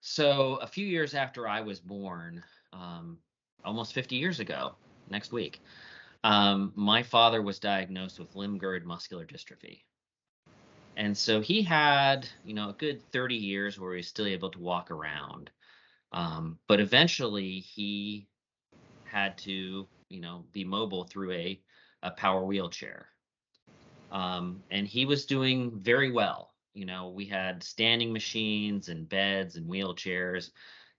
So a few years after I was born, um, almost 50 years ago, next week, my father was diagnosed with limb-girdle muscular dystrophy. And so he had, a good 30 years where he was still able to walk around. But eventually he had to, be mobile through a power wheelchair. And he was doing very well. We had standing machines and beds and wheelchairs,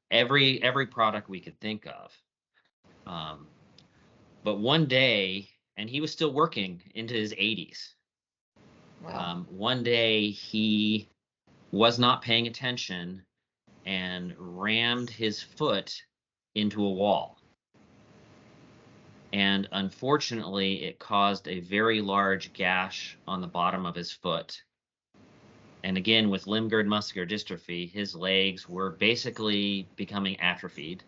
every product we could think of. Um, but one day, and he was still working into his 80s. Wow. One day he was not paying attention and rammed his foot into a wall. And unfortunately, it caused a very large gash on the bottom of his foot. And again, with limb-girdle muscular dystrophy, his legs were basically becoming atrophied,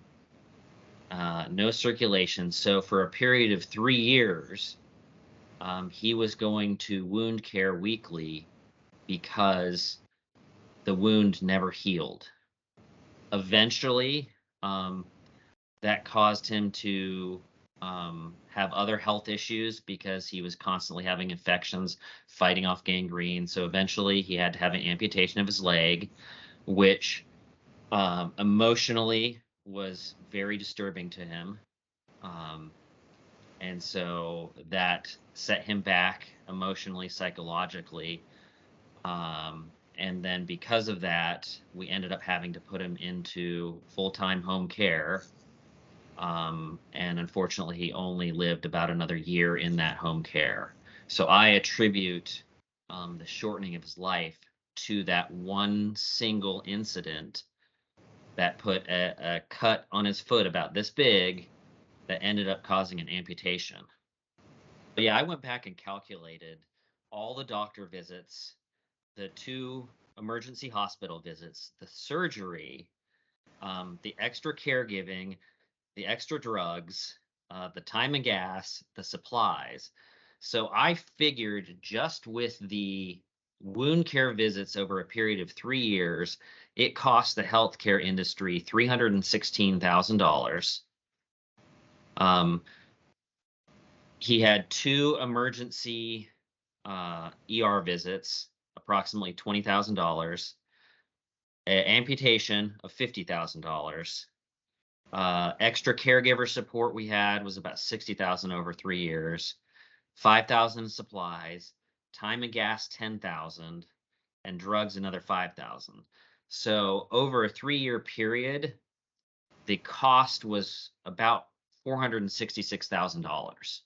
no circulation. So for a period of 3 years, he was going to wound care weekly because the wound never healed. Eventually, um, that caused him to have other health issues because he was constantly having infections, fighting off gangrene. So eventually, he had to have an amputation of his leg, which emotionally was very disturbing to him. Um, and so that set him back emotionally, psychologically. And then because of that, we ended up having to put him into full-time home care. And unfortunately, he only lived about another year in that home care. So I attribute the shortening of his life to that one single incident that put a cut on his foot about this big that ended up causing an amputation. But yeah, I went back and calculated all the doctor visits, the two emergency hospital visits, the surgery, the extra caregiving, the extra drugs, the time and gas, the supplies. So I figured just with the wound care visits over a period of 3 years, it cost the healthcare industry $316,000. Um, he had two emergency ER visits, approximately $20,000, amputation of $50,000. Extra caregiver support we had was about 60,000 over 3 years, 5,000 supplies, time and gas 10,000, and drugs another 5,000. So over a 3 year period, the cost was about $466,000.